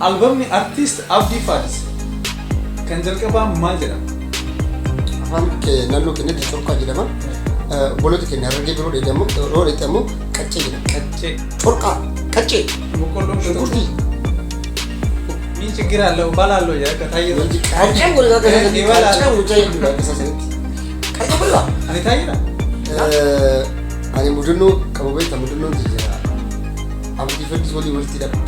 Albumni Artiistiif Activiistii kan jalqabaa maal jedhama? Afaan naannoo keenyatti corqaa jedhama. Boloota keenya argee biroo dheedamu qaccee jedhama. Qaccee. Corqaa qaccee. Boqqolloon shunkurtii. Min ችግር አለው ባላለው ያቀታየ qaccee ጎልዛ ተሰደኝ qaccee ውጫይ ይባላል qaccee ብላ እኔ ታይራ እኔ ሙድኖ ቀበበይ ተሙድኖ እንጂ አብዲ ፈዲስ ወሊ ወልቲ ዳብት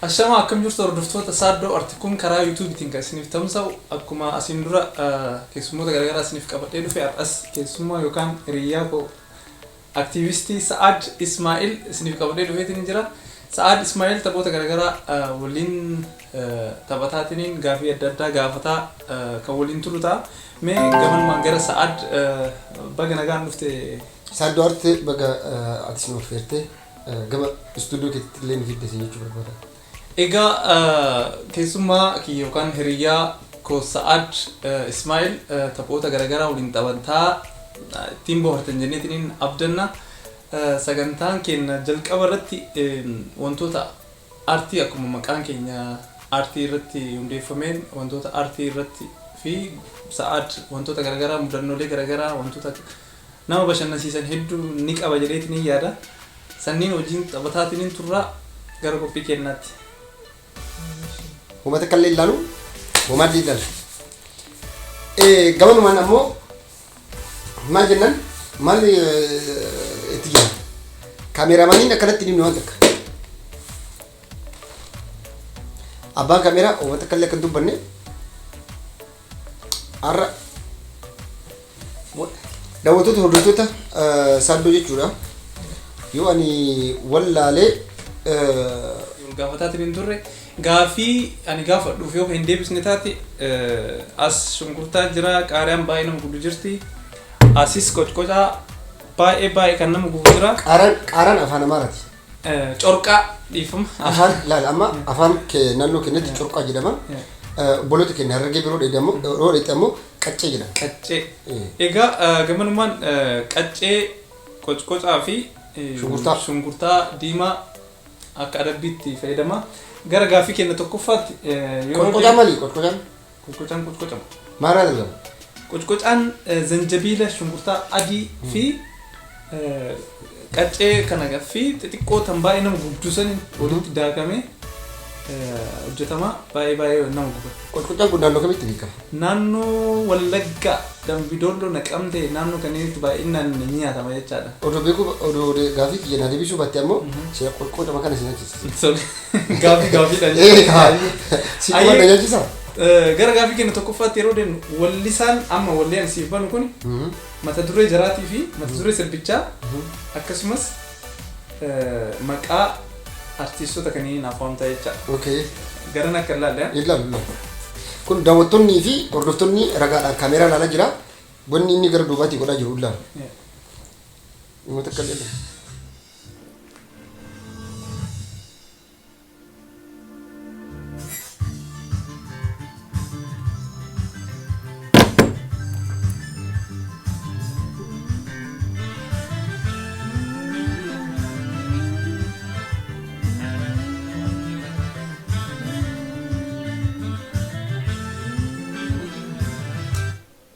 Ashama akkam jirtu hordoftoota Saaddoo Artiikuun karaa YouTube-tiin kan isiniif tamsa'u akkuma asiin dura keessummoota garaagaraa isiniif qabadhee dhufe har'as keessummaa yookaan hiriyaa koo aktiivistii Sa'ad Ismaa'il isiniif qabadhee dhufeetiin jira. Sa'ad Ismaa'il taphoota garaagaraa waliin taphataatiin gaafii adda addaa gaafataa kan waliin turu ta'a. Mee gamanmaan gara Sa'ad baga nagaan dhufte. Saaddoo Arti baga ati sinuuf feerte gama istuudiyoo keessatti illee ni fiddee jechuu barbaada. Egaa keessummaa yookaan hiriyaa koo Sa'ad Ismaa'il taphoota garaagaraa waliin taphataa ittiin bohaartan jenneetiin abdanna. Sagantaan keenya jalqaba irratti wantoota aartii akkuma maqaan keenya aartii irratti hundeeffameen wantoota aartii irratti fi Sa'ad wantoota garaagaraa mudannoolee garaagaraa wantoota nama bashannansiisan hedduu ni qaba jedheetiin yaada. Sanniin hojiin taphataatiin turraa gara qophii kennaatti. Uummata kallee ilaalu uummata ilaalu. Gabanumaan ammoo maal jennaan maal itti jiran kaameraamaaniin akkanatti dhimmi waan takka. Abbaan kaameraa uummata kallee akka dubbanne har'a daawwattoota hordoftoota Saaddoo jechuudha. Yoo ani wallaalee gaafataatiin turre gaafii ani gaafa dhuuf yoo hin deebisne taate as shunkurtaa jira qaaraan baay'ee nama gudduu jirti asis qocqocaa baay'ee kan nama gubu jira qaaraan afaan amaaraati corqaa dhiifama afaan laal amma afaan naannoo keenyatti corqaa jedhama boloota keenya argee biroo dheedamu qaccee jedhama qaccee egaa gamanumaan qaccee qocqocaa fi shunkurtaa diimaa akka adabbiitti fayyadama. Gara gaafii kenna tokkoffaatti qocqocaan maali qocqocaan? Qocqocaan maal argama? Qocqocaan zanjabiila shunkurtaa adii fi qaccee kana fi xixiqqoo tan baay'ee nama gubdusan walitti daakame hojjetama baay'ee nama guba. Qocqocaan kun naannoo kamitti beekama? Naannoo Wallaggaa Dambidolloo Naqamtee naannoo kanneentti baay'inaan ni nyaatama jechaadha. Odoo gaafii kiyya deebisuu batte ammoo siya qocqocama kana si nyaachisa. Gaafiidhaan. Si kuma na nyaachisa? Gara gaafii kenna tokkoffaatti yeroo deemnu wallisaan amma wallee ani siif banu kun mata duree jaraatii fi mata duree sirbichaa akkasumas maqaa artiistota kanneen afamtaa jechaadha. Okay. Garan akka ilaalle. Ilaalu. Kun daawwattoonni fi hordoftoonni ragaadhaan kaameraa ilaalaa jira. Wanni inni gara duubaatti godhaa jiru ilaalu. Uummata akka ilaalu.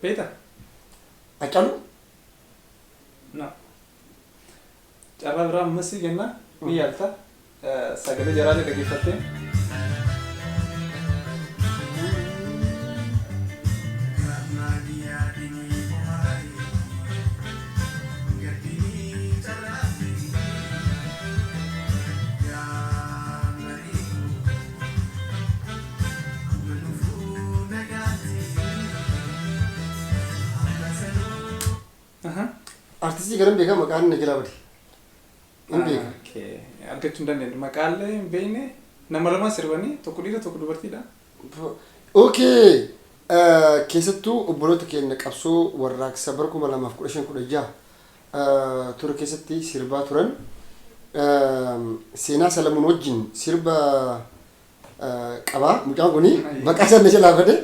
Beta. Acalu? No. Carraa biraa ammasii kenna ni yaalta sagalee jaraalee dhaggeeffattee. Artiistii garan beekaa maqaan na jalaa bade. Hin beekaa. Argachuu hin dandeenye maqaalee hin beekne nama lama sirbanii tokko dhiira tokko dubartiidha. Okay. Keessattuu obboloota keenya qabsoo warraaqsa bara 2015 ture keessatti sirbaa turan seenaa Salamuun wajjin sirba qabaa mucaan kuni maqaa sana jalaa fade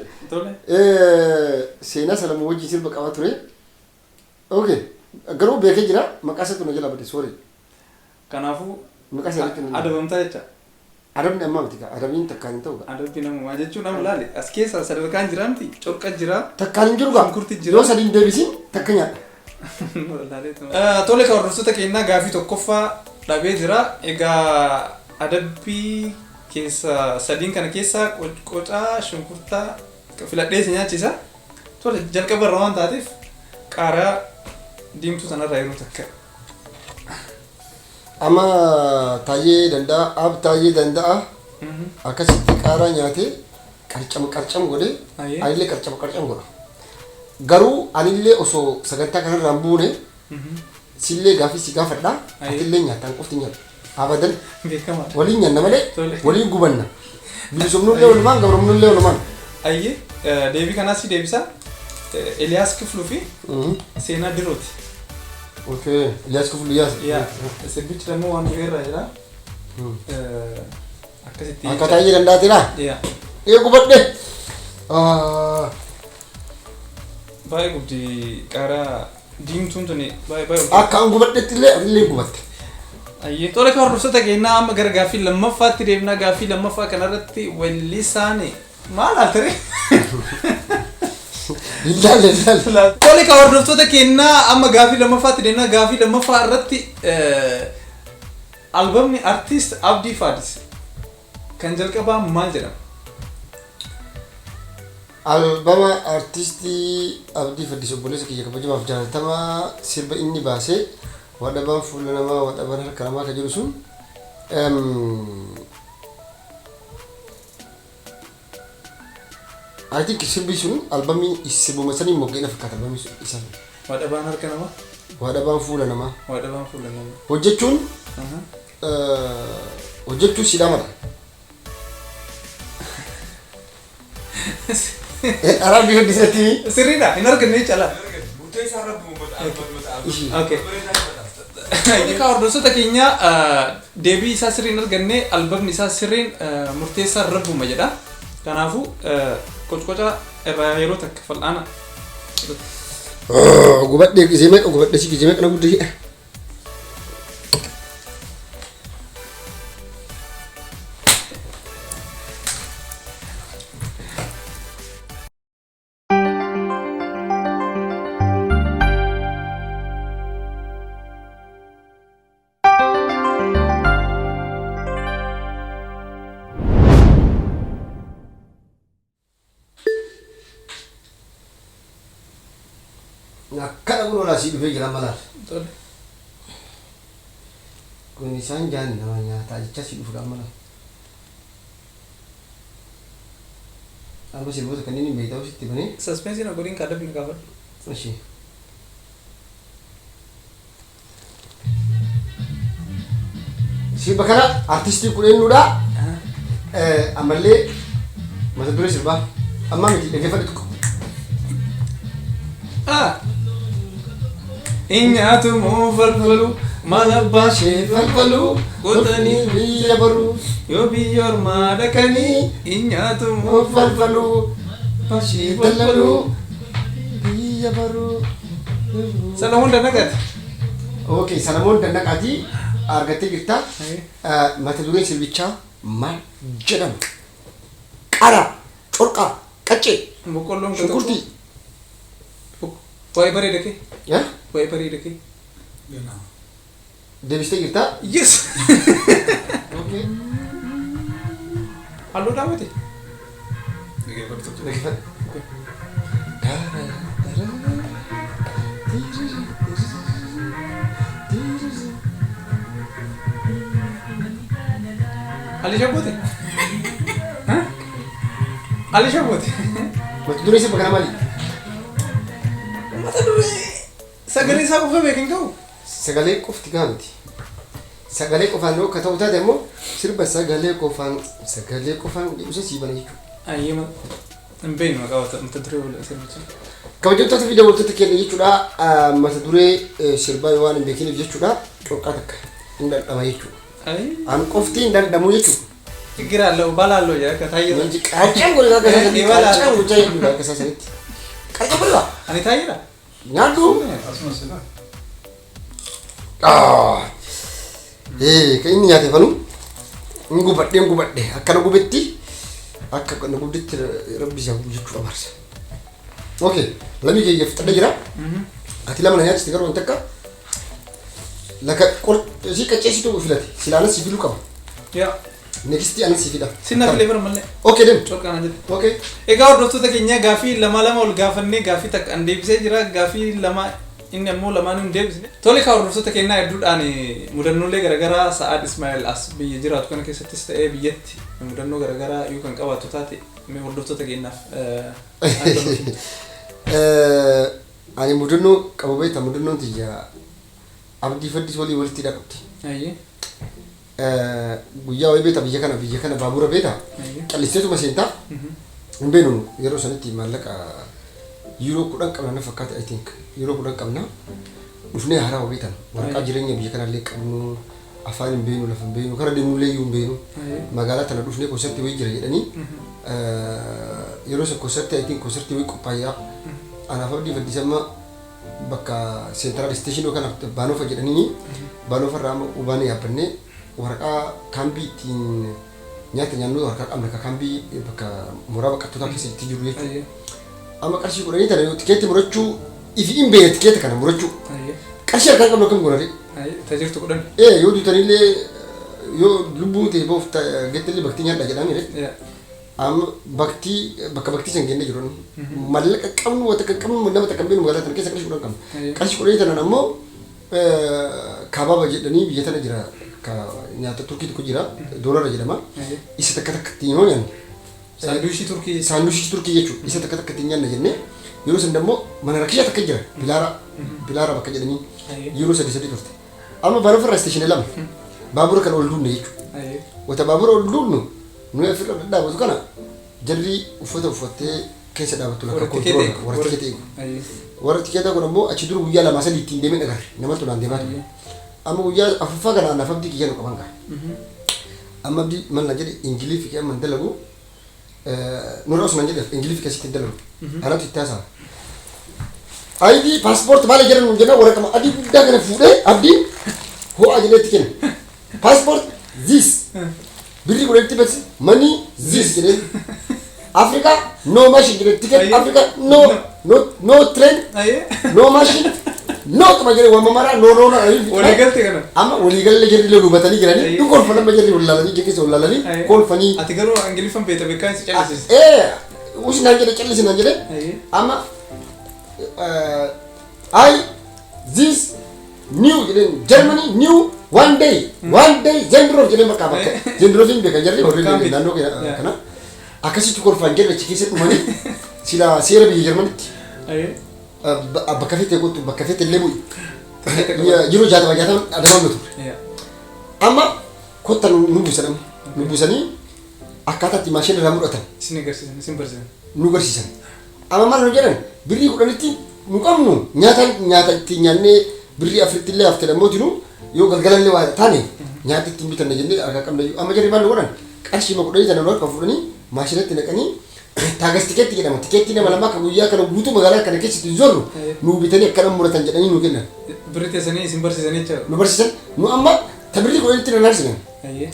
seenaa Salamuun wajjin sirba qabaa ture. Okay garuu beekee jira maqaa sana tuna jalaa fade sorry. Kanaafuu maqaa sana adabamtaa jecha. Adabni amma miti adabni takkaan hin ta'u. Adabni namumaa jechuun amma laale as keessa sadarkaan jiraamti corqa jira. Takkaan hin jiru gaa. Shunkurti jira. Yoo sadii hin deebisin takka nyaadha. Tole ka hordoftoota keenyaa gaafii tokkoffaa dhabee jira. Egaa adabbii keessa sadiin kana keessa qocaa shunkurtaa filadhee si nyaachisa. Tole jalqaba irra waan taateef qaaraa diimtuu sanarraa yeroo takka. Amma taayee danda'a ab taayee danda'a. Akkasitti qaaraa nyaatee qarcam godhee anillee qarcam godha. Garuu anillee osoo sagantaa kanarraan buune sillee gaafii si gaafadhaa atillee nyaataan qofti nyaata. Abadan waliin nyaanna malee waliin gubanna. Bilisumnullee walumaan gabrumnullee walumaan. Ayyee deebii kanaas si deebisa. Eliyaas Kifluu fi seenaa dirooti. Okay, Eliyaas Kifluu yaas. Yaa sirbichi dammoo waan dureerraa jira. Akkasitti. Akka taayee danda'aatidha. Yaa. Gubadhe. Baay'ee guddi qaaraa diimtuun tuni baay'ee. Akka an gubadhetti illee anillee gubatte. Ayyee tole ka hordoftoota keenyaa amma gara gaafii lammaffaatti deemnaa. Gaafii lammaffaa kanarratti wallisaanii maal altere? Tole ka hordoftoota keenyaa amma gaafii lammaffaatti deemnaa. Gaafii lammaffaa irratti albamni Artiistiif Activiistii kan jalqabaa maal jedhama? Albama Artiistiif Activiistii obboleessa kiyya kabajamaaf jaalatamaa sirba inni baasee wadhabaan fuula namaa wadhabaan harka namaa kan jiru sun I think sirbi sun albamni sirbuma sanii moggee fakkaata albamni sun isa. Wadhabaan harka namaa? Wadhabaan fuula namaa. Wadhabaan fuula namaa. Hojjechuun siidhamadha. Araan bifa disatti. Sirriidha hin arganne cala. Murtee isaa rabbi Okay. Ka hordoftoota keenya deebii isaa sirriin arganne albamni isaa sirriin murteessaa rabbuma jedha. Kanaafuu qocoqoca irraa yeroo takka fal'aana. Gubadhe gizeemeeqa gubadhe si gizeemeeqa na guddee. Akkana kun olaa sii dhufee jira malaal. Kun isaan jaani nama nyaataa jecha sii dhufu malaal. Amma sirboota kanneen hin beektamu sitti banee. Suspensiin godhin kaadaf ni gaafadhu. Ishee. Sirba kana artistii kudheennuudha. Ammallee mata duree sirbaa. Ammaa miti dhaggeeffadhe tokko. Eenyutu falfalu malabbashee falfalu Godhanii biyya baruu yoo biyya ormaa dhaqanii eenyutu falfalu bashee falfalu biyya baruu. Salamuun Dannaqaati. Okay, Salamuun Dannaqaati argattee jirta. Mata dureen sirbichaa maal jedhama? Qara, corqaa, qaccee, boqqolloon shunkurtii. Waa'ee bareeda kee. Yaa? Waa'ee bareeda kee. Deebistee jirta? Yes. Okay. Halluu daawwate. Ali Shabote. Ali Shabote. Mata duree sirba kana maali? Mata duree sagalee isaa qofa beekan qabu. Sagalee qofti gaamti. Sagalee qofaan yoo akka ta'u taate immoo sirba sagalee qofaan dhiibsa sii bana jechuudha. Ayyema hin beeknu maqaa mata duree wal sirbicha. Kabajamtoota fi daawwattoota keenya jechuudha mata duree sirbaa waan hin beekiniif jechuudha corqaa takka. indandama jechuudha. Ay. An qofti indandamuu jechuudha. Tigiraallee balaallee jira akka taayee. Wanti qaacaan godhe akka sasanitti qaacaan gochaa jechuudha akka sasanitti. Qaacaan godhe ani taayee nyaadhu. Kan inni nyaate fanu gubadhe akkana gubetti akka kana gubdetti rabbi isaa jechuu amarsa. Okay, lamii kee fixadha jira. Ati lama na nyaachiste garuu wanta akka laka si qacceessitu filate silaanas si filuu qaba. Yaa. Next anan si fida. Sinna filee bara malee. Okay dem. Cokkaan ajjeetu. Okay. Egaa hordoftoota keenya gaafii lama ol gaafannee gaafii takka an deebisee jira gaafii lama inni ammoo lamaan hin deebisne. Tole kaa hordoftoota keenya hedduudhaan mudannoolee garaagaraa Sa'aad Ismaa'eel as biyya jiraatu kana keessattis ta'ee biyyatti mudannoo garaagaraa yoo kan qabaatu taate mee hordoftoota keenyaaf ani mudannoo qaba beekta mudannoon tiyya abdii faddis walitti dhaqabdi. Ayyee. Guyyaa wayii beekta biyya kana baabura beekta callisteetuma seentaa hin beeknu yeroo sanitti maallaqa Euro 10 qabna fakkaata I think Euro 10 qabna dhufnee haaraa beektan waraqaa jireenya biyya kanallee qabnu afaan hin beeknu lafa hin beeknu kara deemnullee iyyuu hin beeknu magaalaa tana dhufnee konsertii wayii jira jedhanii yeroo san konsertii I think konsertii wayii qophaa'aa anaaf abdii faddisamma bakka seentiraal isteeshinii yookaan baanoofa jedhanii baanoofarraa amma ubaanii yaabbannee waraqaa kaambii ittiin nyaata nyaannoo waraqaa qabna ka kaambii bakka mooraa baqattootaa keessa itti jiru jechuudha. Amma qarshii kudhanii tana yoo tikeetti murachuu ifi hin beekne tikeetta kana murachuu qarshii harkaan qabnu akkam goonare. Tajirtu kudhan. Yoo duutanillee yoo lubbuu ta'e boof gettillee baktii nyaadha jedhamire. Amma baktii bakka baktii san gennee jiru mallaqa qabnu wata qabnu nama takka beenu magaalaa tana keessa qarshii kudhan qabnu. Qarshii kudhanii tanan ammoo kabaaba jedhanii biyya tana jira ka nyaata turkii tokko jira doolara jedhama. Isa takka takkatti yoo nyaanne. Saanduushii turkii jechuudha. Isa takka takkatti nyaanna jennee yeroo san immoo mana rakkishaa takka jira bilaara bakka jedhanii yeroo sadii turte. Amma baanoofarraa isteeshinii lama baabura kana ol duubne jechuudha. Wata baabura ol duubnu nuyi ofirra dhaabbatu kana jarri uffata uffattee keessa dhaabattu lakka koontirool warra tikeeta eegu. Warra tikeetaa kun ammoo achi dura guyyaa lamaa sadii ittiin deemee agarre namatti naan deemaa ture. Amma guyyaa afuffaa kana anaaf abdii kiyyaa nu qaban gaa. Amma abdii mal na jedhe ingiliifi kiyyaa man dalagu nurra osoo nan jedhe ingiliifi keessatti dalagu. Anatu itti haasa'a. ID paaspoortii maal jedhan jenna waraqaa adii guddaa kana fuudhee abdiin ho'aa jedheetti kenna. Paaspoort this birrii godhetti beeksi money this jedhee Africa no machine jedhetti kenna Africa no train no machine no kama jedhe waan mamaraa no waliigalte kana amma waliigalle jirri lee dubatanii jiranii dhun kolfana ma jirri wallalanii jekkisa wallalanii kolfanii ati garuu ingiliffaan beekta beekaan si callisis usinaan jedhe callisinaan jedhe amma I this new Germany new one day Zendrov jedhee bakka Zendrovin beeka jarri horri naannoo kana akkasitti kolfaan jedhe achi keessatti dhumanii sila seera biyya Jarmanitti bakka feete gootu bakka feete illee bu'i yeroo jaatama adabamu ture amma kotta nu buusanii akkaataatti maashina irraa mudhatan isin barsiisan nu barsiisan amma maal nu jedhan birrii kudhanitti nu qabnu nyaata itti nyaannee birrii afuritti illee hafte lammootinu yoo galgalallee waa taane nyaata ittiin bitanna jennee argaa qabna amma jarri maal nu godhan qarshii ma kudhanii tana kan fudhanii maashinatti naqanii taagas tikeetti jedhama tikeetti nama lama akka guyyaa kana guutuu magaalaa kana keessatti zorru nu bitanii akkana muratan jedhanii nu kennan. Birrii teessanii isin barsiisan jechuudha. Nu barsiisan nu amma ta birrii kudhanitti nan arsinan.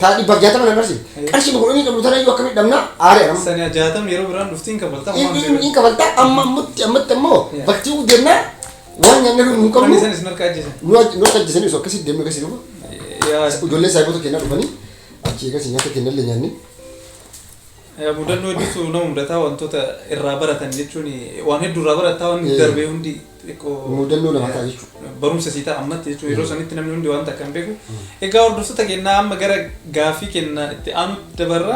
Taa dhibba jaatama nan arsin. Qarshii ma kudhanii qabnu tana iyyuu akkamitti dhabna aaree arama. Sani jaatama yeroo biraan dhuftiin kabaltaa. Inni kabaltaa amma ammatti ammoo baktii deemnaa waan nyaanne nu qabnu. Kan isaan isin harka ajjeesan. Nu harka ajjeesanii osoo akkasitti deemne akkasii dhufu. Ijoollee saayibota kennaa dhufanii achii eegas nyaata kennallee nyaanne. Mudannoo hedduutu nama mudataa wantoota irraa baratan jechuun waan hedduu irraa barataa waan darbee hundi mudannoo nama ta'a jechuudha. Barumsa sii ta'a ammatti jechuudha yeroo sanitti namni hundi waan takka hin beeku. Egaa hordoftoota kennaa amma gara gaafii kennaa itti aanutti dabarra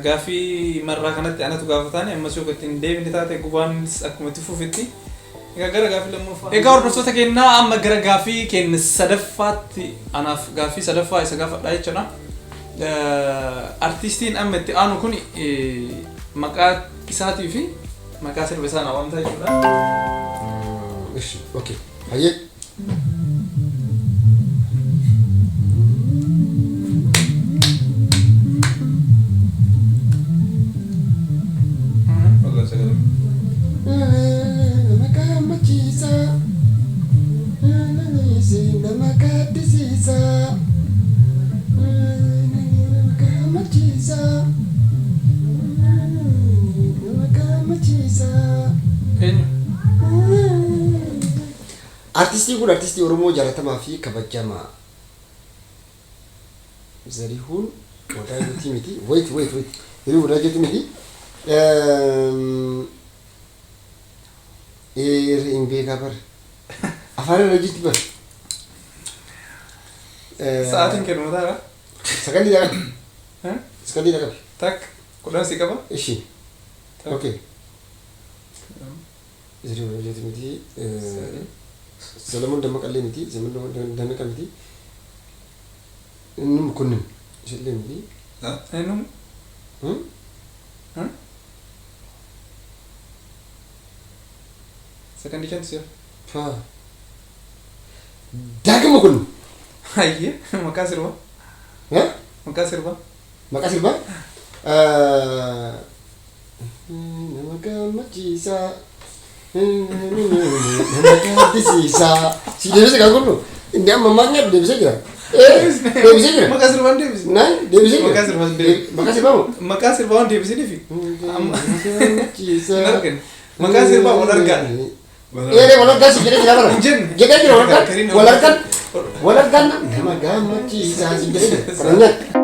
gaafii marraa kanatti aanatu gaafataani ammas yoo ittiin deebine taate gubaanis akkuma itti fufitti. Egaa gara gaafii lammaffaa. Egaa hordoftoota kennaa amma gara gaafii kenna sadaffaatti anaaf gaafii sadaffaa isa gaafadhaa jechuudha. Artiistiin amma itti aanu kun maqaa isaatii fi maqaa sirba isaa waan ta'e jechuudha. Okay. Hayyee. gammachiisa nama gammachiisa. Eenyu? Artiistiin kun artiistii Oromoo jaalatamaa fi kabajamaa Zarihuun Wadaajooti miti. Wait. Zarihuun Wadaajooti miti. Hin beekaa bar. Afaan irra jirti bar. Sa'aatiin kennu mataadha. Sakandii dhaqabi. Sakandii dhaqabi. Tak. Kudhan si qaba? Ishi. Okay. Zarihuun Wadaajooti miti. Salamuun Dammaqallee miti. Salamuun Dammaqallee miti. Inni kunnin ishillee miti. Eenyu? Sakandii shanti si'a. Faa. Daakama kun. Hayyee maqaa sirbaa. Maqaa sirbaa. Maqaa sirbaa. Nama gammachiisa. Nama gaddisiisa. Si deebisee kan kunnu. Inni amma maal deebisee jira? Deebisee jira. Maqaa sirbaan deebisee. Naan deebisee jira. Maqaa sirbaan deebisee. Maqaa sirbaa moo? Maqaa sirbaa waan deebisee dhiifi. Nama gammachiisa. Hin argine. Maqaa sirbaa wal argaan. Wal argaan si jedhee jira bara. Hin jenne. Jedhee jira wal argaan nama gammachiisa si jedhee jira. Kana nyaata.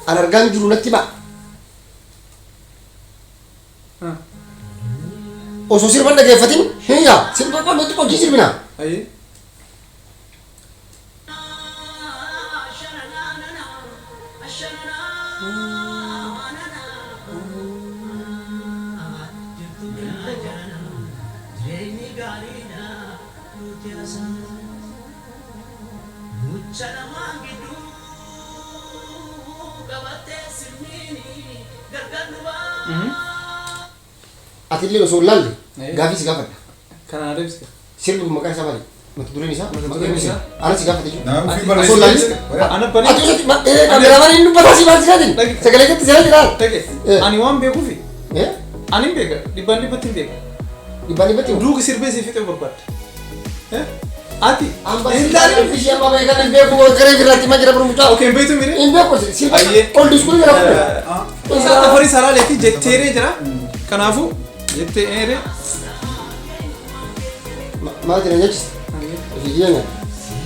An argaan jiru natti ba'a. Osoo sirban dhaggeeffatin hin yaa sirba qollotti qolchii sirbinaa. Ayyee. Ati illee osoo laalle gaafii si gaafadha. Kana adeemsise. Sirbi kun maqaan isaa maali? Mata dureen isaa? Maqaan isaa? Ana si gaafate jechuudha. Osoo laalle. Ana bani. Ati osoo kaameramaan inni dubbataa si baasii jaatin. Sagalee jetti jala jira. Ani waan beekuufi. Ani hin beeka. Dhibbaan dhibbatti hin beeka. Dhibbaan dhibbatti hin duuki sirbee si fixee barbaadda. Ati. Ambassador bishii amma beekan hin beeku garee biraatti ma jira burmucaa. Okay hin beektu mire. Hin beeku sirba ol diskuun jira fudha. Isaa afarii salaaleetti jetteeree jira. Kanaafuu jetteeree. Maal jira nyaachis? Ofii nyaata.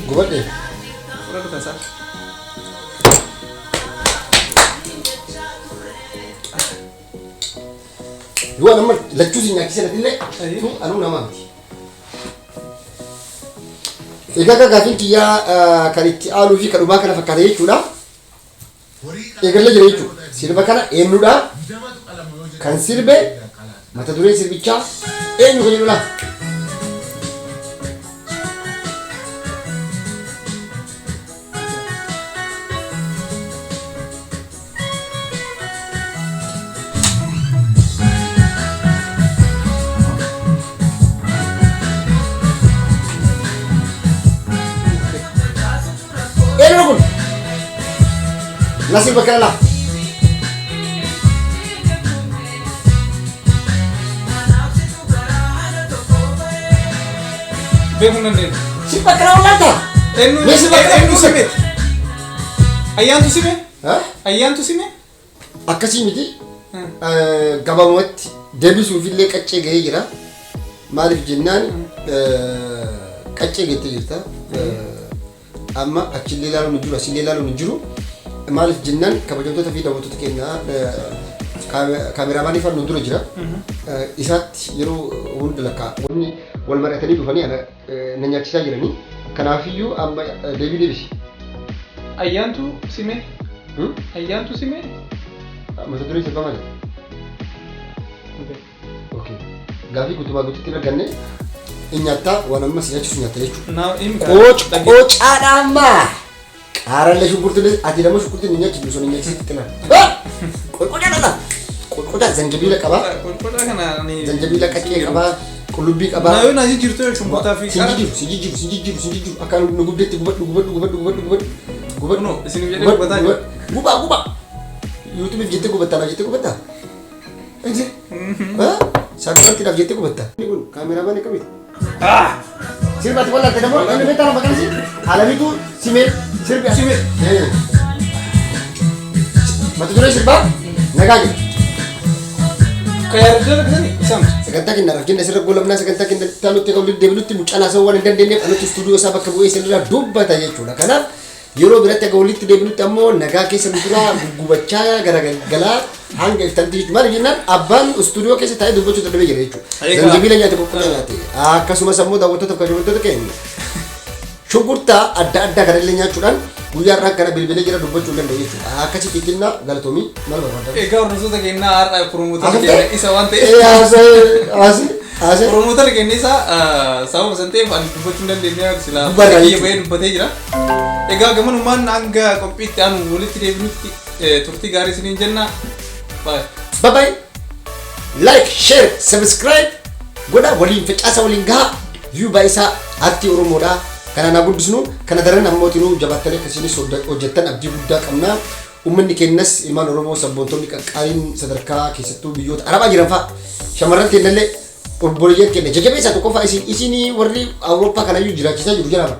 Gubadhee. Fudhatu kan isaa. Yoo nama lachuu si nyaachisee illee anuu namaa miti. Egaa gaafiin kiyyaa kan itti aanuu fi kan dhumaa kana fakkaata jechuudha. Eegalee jira jechuudha. Sirba kana eenyudha? Kan sirbe mata dureen sirbichaa eenyu kan jedhudha? Nasiba kala. Beekun dandeenye. Si bakka laata. Eenyu sime. Ayyaantu sime. Ayyaantu sime. Akkasii miti. Gabaabumatti deebisuufillee qaccee gahee jira. Maaliif jennaan qaccee geettee jirta. Amma achillee ilaaluun hin jiru asillee ilaaluun hin jiru. Maaliif jennaan kabajamtoota fi daawwattoota keenyaa kaameraamaanii fannoo dura jira. Isaatti yeroo hunda lakkaa wanni wal mari'atanii dhufanii na nyaachisaa jiranii. Kanaafiyyuu amma deebii deebisi. Ayyaantu sime. Ayyaantu sime. Mata dureen isa maali? Okay. Gaaffii guutumaa guutuutti arganne nyaata waan amma si nyaachisu nyaata jechuudha. Qocaadhaammaa. Qaarallee shunkurtii ati nama shunkurtii ni nyaachisu sun nyaachisutti tilaan. Qocaadhaadha. Qoca zanjabiila qabaa. Qoca kana ni. Zanjabiila qaccee qabaa. Qullubbii qabaa. Naayoo naasii jirtu shunkurtaa fi qaara. Sinjijiru. Akka nu gubdeetti gubadhu. No, isin jedhee gubataa jiru. Guba. YouTube jette gubataa jette gubataa. Ejje. Sadarti daaf jette gubataa. Ni kun kaameramaan kamit. Sirbati wala tadamo ini betara makan sih. Alam itu simil sirbi simil. Matu dulu sirba. Nagagi. Kayak ada kesini. Sam. Sekarang kita nak kita sirba golam nasi sekarang kita tahu tiga ulit developer tu muncul nasi awal dan dia anu studio sabak kebuai sendiri dua tanya cuna. Karena Euro berarti tiga ulit developer tamu nagaki sendiri gubaca gara-gara hang iftanti mari jinan aban studio ke saya dua juta lebih jadi itu. Dan jadinya nyata populer nanti. Kasuma samu dah waktu tu kau jumpa tu kan. Syukurta ada karelnya curan. Guyar rak karena bil-bil jira dua juta lebih itu. Kasih tikinna galatomi mal bawa. Kau rusuh tak kena ar promoter ke isa wante. Asal promoter ke ni sama sente an dua juta lebih sila. Iya bayar bete jira. Gaman uman angga kompet anu boleh tidak minuti turti garis ini jenna. Bye. Like, share, subscribe. Goda wali fecasa wali nga. View baisa Artiistiif Oromoo da. Kana na guddisnu kana daran ammotinu jabattane kasini hojjettan abdii guddaa qabna. Uummanni kennas ilmaan Oromoo sabboontonni qaqqaaliin sadarkaa keessattuu biyyoota Arabaa jiran fa'a. Shamarran kennallee obboleeyyan kenne jajjabeessaa tokko fa'a isin warri Awurooppaa kanayyuu jiraachisaa jiru jedhama.